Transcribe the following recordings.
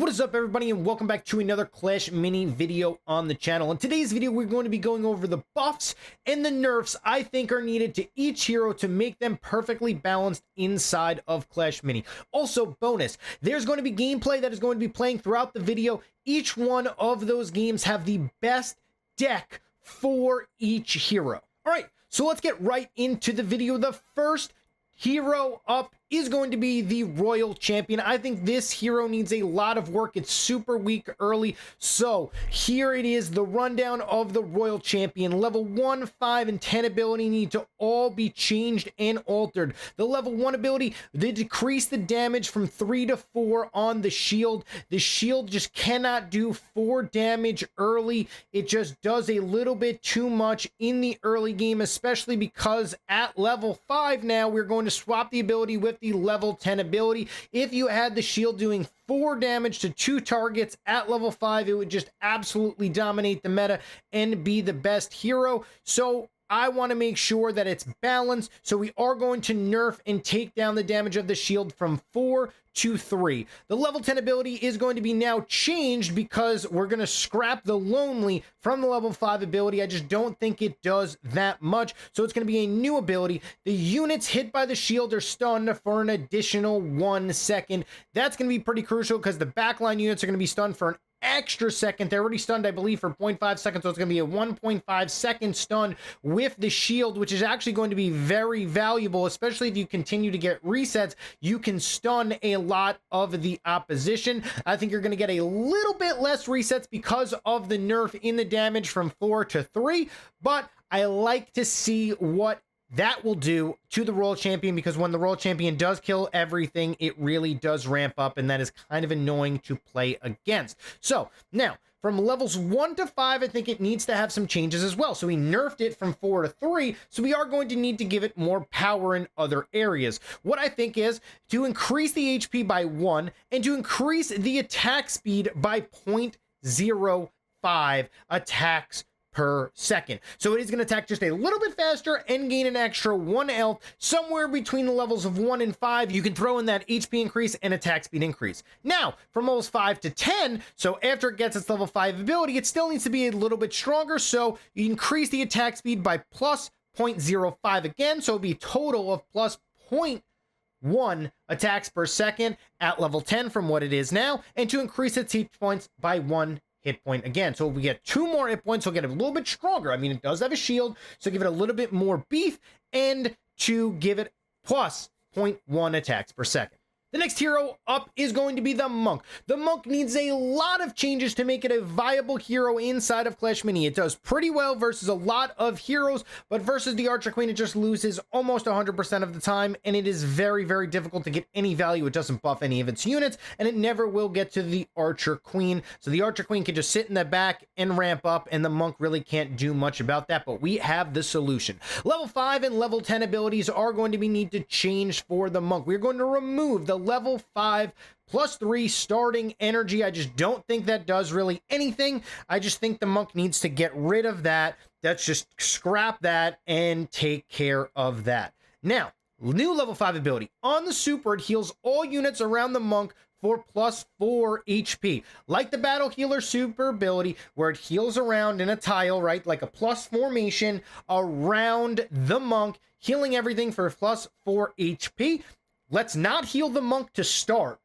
What is up, everybody, and welcome back to another Clash mini video on the channel. In today's video, we're going to be going over the buffs and the nerfs I think are needed to each hero to make them perfectly balanced inside of Clash mini. Also, bonus, there's going to be gameplay that is going to be playing throughout the video. Each one of those games have the best deck for each hero. All right, so let's get right into the video. The first hero up is going to be the Royal Champion. I think this hero needs a lot of work. It's super weak early. So here it is, the rundown of the Royal Champion. Level 1, 5, and 10 ability need to all be changed and altered. The level 1 ability, they decrease the damage from 3 to 4 on the shield. The shield just cannot do 4 damage early. It just does a little bit too much in the early game, especially because at level 5 now, we're going to swap the ability with the level 10 ability. If you had the shield doing 4 damage to 2 targets at level 5, it would just absolutely dominate the meta and be the best hero. So I want to make sure that it's balanced. So we are going to nerf and take down the damage of the shield from 4 to 3. The level 10 ability is going to be now changed because we're going to scrap the Lonely from the level 5 ability. I just don't think it does that much. So it's going to be a new ability. The units hit by the shield are stunned for an additional 1 second. That's going to be pretty crucial because the backline units are going to be stunned for an extra second. They're already stunned, I believe, for 0.5 seconds, so it's going to be a 1.5 second stun with the shield, which is actually going to be very valuable, especially if you continue to get resets. You can stun a lot of the opposition. I think you're going to get a little bit less resets because of the nerf in the damage from 4 to 3, but I like to see what that will do to the Royal Champion, because when the Royal Champion does kill everything, it really does ramp up, and that is kind of annoying to play against. So now, from levels 1 to 5, I think it needs to have some changes as well. So we nerfed it from 4 to 3, so we are going to need to give it more power in other areas. What I think is to increase the HP by 1 and to increase the attack speed by 0.05 attacks per second. So it is going to attack just a little bit faster and gain an extra 1 health. Somewhere between the levels of 1 and 5, you can throw in that HP increase and attack speed increase. Now, from levels 5 to 10, so after it gets its level 5 ability, it still needs to be a little bit stronger, so you increase the attack speed by plus 0.05 again, so it'll be a total of plus 0.1 attacks per second at level 10 from what it is now, and to increase its hit points by 1 hit point again. So we get 2 more hit points, so we'll get a little bit stronger. I mean, it does have a shield, so give it a little bit more beef, and to give it plus 0.1 attacks per second. The next hero up is going to be the Monk. The Monk needs a lot of changes to make it a viable hero inside of Clash Mini. It does pretty well versus a lot of heroes, but versus the Archer Queen, it just loses almost 100% of the time, and it is very, very difficult to get any value. It doesn't buff any of its units, and it never will get to the Archer Queen. So the Archer Queen can just sit in the back and ramp up, and the Monk really can't do much about that, but we have the solution. Level 5 and level 10 abilities are going to need to change for the Monk. We're going to remove the level 5 plus 3 starting energy. I just don't think that does really anything. I just think the Monk needs to get rid of that. Let's just scrap that and take care of that. Now, new level 5 ability. On the super, it heals all units around the Monk for plus 4 HP. Like the Battle Healer super ability, where it heals around in a tile, right? Like a plus formation around the Monk, healing everything for plus 4 HP. Let's not heal the Monk to start,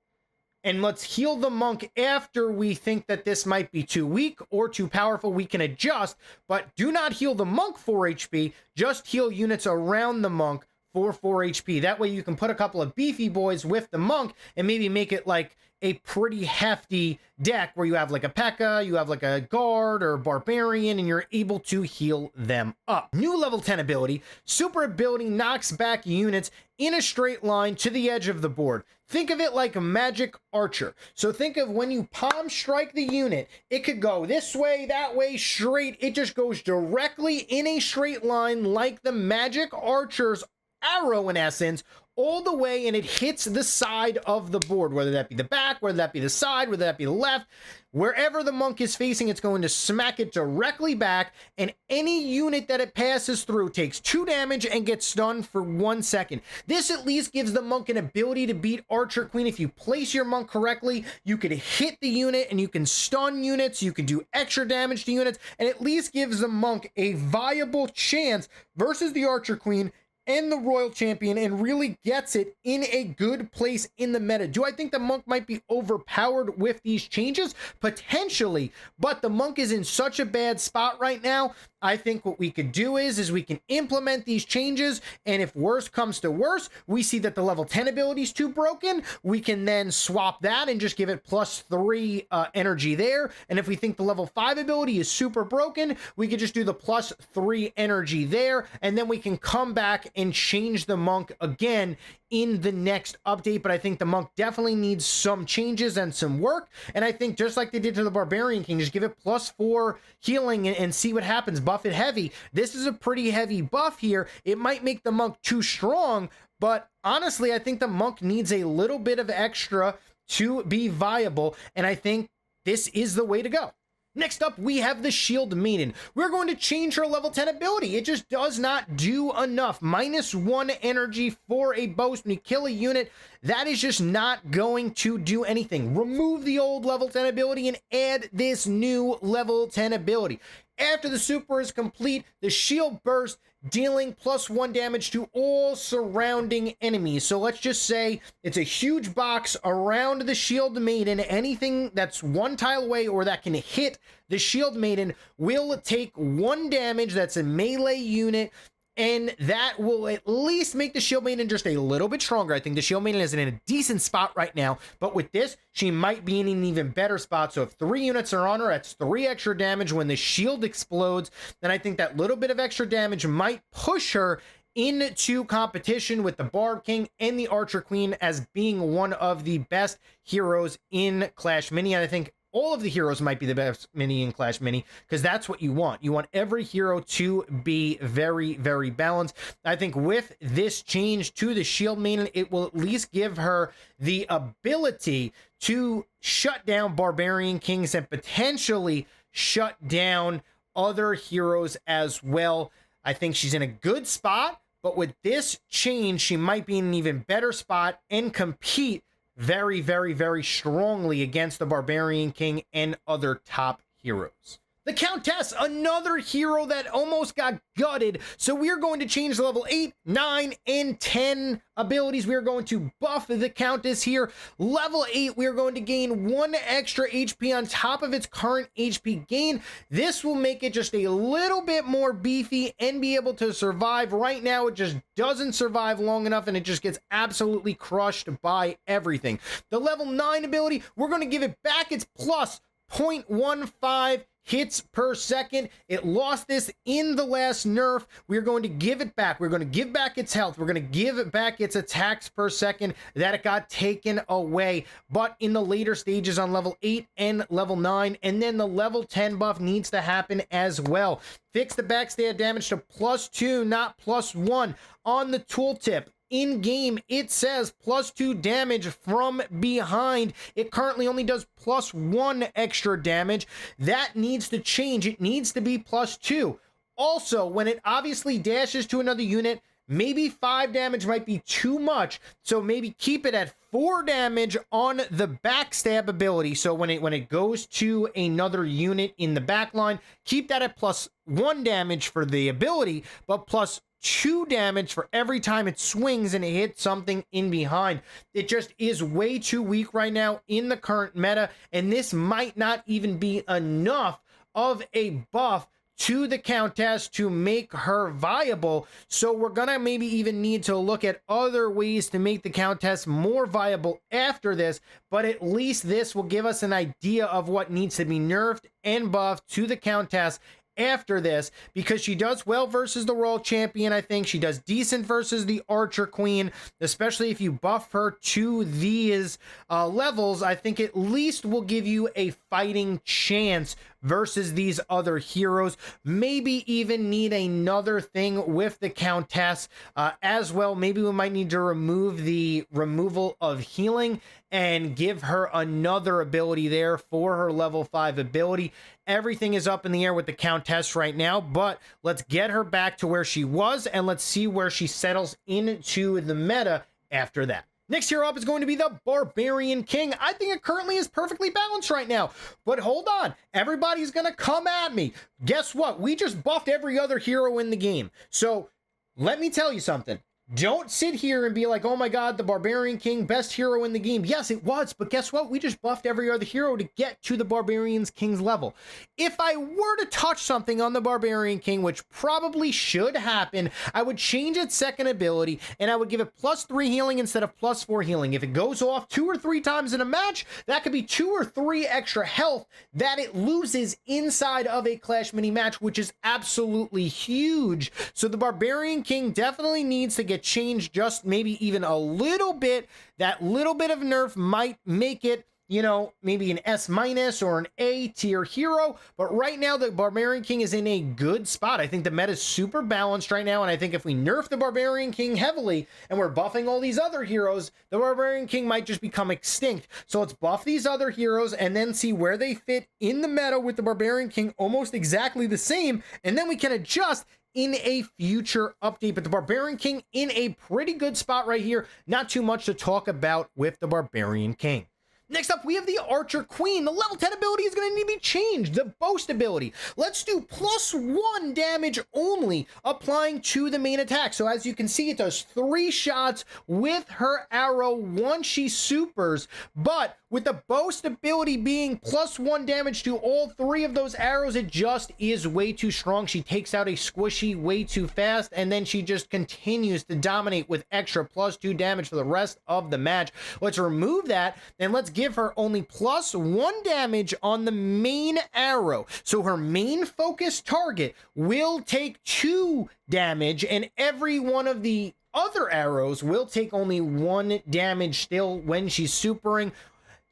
and let's heal the Monk after we think that this might be too weak or too powerful. We can adjust, but do not heal the Monk 4 HP, just heal units around the Monk for 4 HP. That way you can put a couple of beefy boys with the Monk and maybe make it like a pretty hefty deck where you have like a P.E.K.K.A, you have like a Guard or a Barbarian, and you're able to heal them up. New level 10 ability. Super ability knocks back units in a straight line to the edge of the board. Think of it like a magic archer. So think of when you palm strike the unit, it could go this way, that way, straight. It just goes directly in a straight line like the magic archer's arrow, in essence, all the way and it hits the side of the board, whether that be the back, whether that be the side, whether that be the left, wherever the monk is facing, it's going to smack it directly back, and any unit that it passes through takes 2 damage and gets stunned for 1 second. This at least gives the monk an ability to beat Archer Queen. If you place your monk correctly, you could hit the unit and you can stun units, you can do extra damage to units, and at least gives the monk a viable chance versus the Archer Queen and the Royal Champion, and really gets it in a good place in the meta. Do I think the monk might be overpowered with these changes? Potentially, but the monk is in such a bad spot right now. I think what we could do is we can implement these changes, and if worse comes to worse, we see that the level 10 ability is too broken, we can then swap that and just give it +3 energy there. And if we think the level 5 ability is super broken, we could just do the +3 energy there, and then we can come back and change the monk again in the next update. But I think the monk definitely needs some changes and some work, and I think just like they did to the Barbarian King, just give it +4 healing and see what happens. Buff it heavy. This is a pretty heavy buff here. It might make the monk too strong, but honestly, I think the monk needs a little bit of extra to be viable, and I think this is the way to go. Next up, we have the Shield Maiden. We're going to change her level 10 ability. It just does not do enough. -1 energy for a boast when you kill a unit. That is just not going to do anything. Remove the old level 10 ability and add this new level 10 ability. After the super is complete, the shield burst, dealing +1 damage to all surrounding enemies. So let's just say it's a huge box around the Shield Maiden. Anything that's 1 tile away or that can hit the Shield Maiden will take 1 damage. That's a melee unit, and that will at least make the Shield Maiden just a little bit stronger. I think the Shield Maiden is in a decent spot right now, but with this, she might be in an even better spot. So if 3 units are on her, that's 3 extra damage when the shield explodes. Then I think that little bit of extra damage might push her into competition with the Barb King and the Archer Queen as being one of the best heroes in Clash Mini. And I think all of the heroes might be the best mini in Clash Mini, because that's what you want. You want every hero to be very, very balanced. I think with this change to the Shield Maiden, it will at least give her the ability to shut down Barbarian Kings and potentially shut down other heroes as well. I think she's in a good spot, but with this change, she might be in an even better spot and compete very, very, very strongly against the Barbarian King and other top heroes. The Countess, another hero that almost got gutted. So we're going to change the level 8, 9, and 10 abilities. We're going to buff the Countess here. Level 8, we're going to gain 1 extra HP on top of its current HP gain. This will make it just a little bit more beefy and be able to survive. Right now, it just doesn't survive long enough, and it just gets absolutely crushed by everything. The level 9 ability, we're going to give it back its plus 0.15 hits per second. It lost this in the last nerf. We're going to give it back. We're going to give back its health. We're going to give it back its attacks per second that it got taken away. But in the later stages on level 8 and level 9, and then the level 10 buff needs to happen as well. Fix the backstab damage to +2, not +1 on the tooltip. In game, it says +2 damage from behind. It currently only does +1 extra damage. That needs to change. It needs to be +2. Also, when it obviously dashes to another unit, maybe 5 damage might be too much. So maybe keep it at 4 damage on the backstab ability. So when it goes to another unit in the back line, keep that at +1 damage for the ability, but +2 damage for every time it swings and it hits something in behind. It just is way too weak right now in the current meta, and this might not even be enough of a buff to the Countess to make her viable. So we're gonna maybe even need to look at other ways to make the Countess more viable after this, but at least this will give us an idea of what needs to be nerfed and buffed to the Countess after this, because she does well versus the Royal Champion. I think she does decent versus the Archer Queen, especially if you buff her to these levels. I think at least will give you a fighting chance versus these other heroes. Maybe even need another thing with the Countess as well. Maybe we might need to remove the removal of healing and give her another ability there for her level 5 ability. Everything is up in the air with the Countess right now, but let's get her back to where she was and let's see where she settles into the meta after that. Next hero up is going to be the Barbarian King. I think it currently is perfectly balanced right now, but hold on, everybody's gonna come at me. Guess what? We just buffed every other hero in the game. So let me tell you something. Don't sit here and be like, oh my god, the Barbarian King, best hero in the game. Yes, it was, but guess what? We just buffed every other hero to get to the Barbarian King's level. If I were to touch something on the Barbarian King, which probably should happen, I would change its second ability, and I would give it +3 healing instead of +4 healing. If it goes off 2 or 3 times in a match, that could be 2 or 3 extra health that it loses inside of a Clash Mini match, which is absolutely huge. So the Barbarian King definitely needs to get changed just maybe even a little bit. That little bit of nerf might make it, you know, maybe an S- or an A tier hero, but right now the Barbarian King is in a good spot. I think the meta is super balanced right now, and I think if we nerf the Barbarian King heavily and we're buffing all these other heroes, the Barbarian King might just become extinct. So let's buff these other heroes and then see where they fit in the meta with the Barbarian King almost exactly the same, and then we can adjust in a future update. But the Barbarian King in a pretty good spot right here. Not too much to talk about with the Barbarian King. Next up, we have the Archer Queen. The level 10 ability is going to need to be changed. The Boast ability. Let's do +1 damage only, applying to the main attack. So as you can see, it does 3 shots with her arrow once she supers. But with the Boast ability being +1 damage to all 3 of those arrows, it just is way too strong. She takes out a squishy way too fast, and then she just continues to dominate with extra +2 damage for the rest of the match. Let's remove that, and let's give her only +1 damage on the main arrow. So her main focus target will take 2 damage, and every one of the other arrows will take only 1 damage still when she's supering,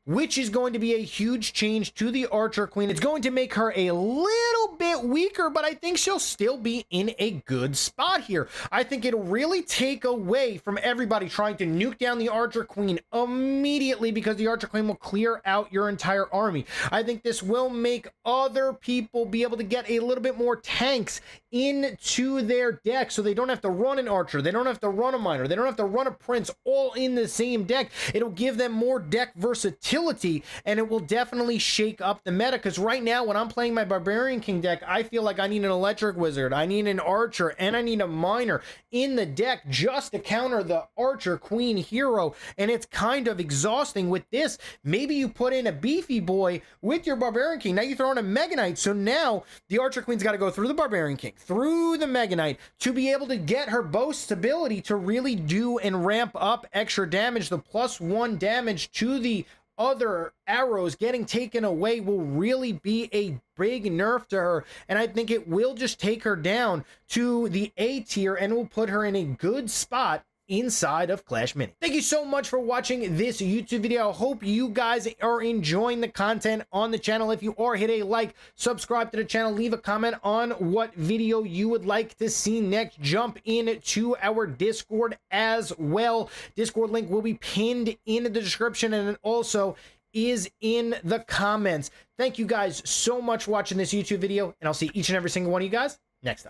which is going to be a huge change to the Archer Queen. It's going to make her a little bit weaker, but I think she'll still be in a good spot here. I think it'll really take away from everybody trying to nuke down the Archer Queen immediately, because the Archer Queen will clear out your entire army. I think this will make other people be able to get a little bit more tanks into their deck, so they don't have to run an Archer, they don't have to run a Miner, they don't have to run a Prince all in the same deck. It'll give them more deck versatility, and it will definitely shake up the meta, because right now when I'm playing my Barbarian King deck, I feel like I need an Electric Wizard, I need an Archer, and I need a Miner in the deck just to counter the Archer Queen hero, and it's kind of exhausting. With this, maybe you put in a beefy boy with your Barbarian King, now you throw in a Mega Knight, so now the Archer Queen's got to go through the Barbarian King, through the Mega Knight, to be able to get her Boast's ability to really do and ramp up extra damage. The +1 damage to the other arrows getting taken away will really be a big nerf to her, and I think it will just take her down to the A tier and will put her in a good spot inside of Clash Mini. Thank you so much for watching this YouTube video. I hope you guys are enjoying the content on the channel. If you are, hit a like, subscribe to the channel, leave a comment on what video you would like to see next. Jump into our Discord as well. Discord link will be pinned in the description, and it also is in the comments. Thank you guys so much for watching this YouTube video, and I'll see each and every single one of you guys next time.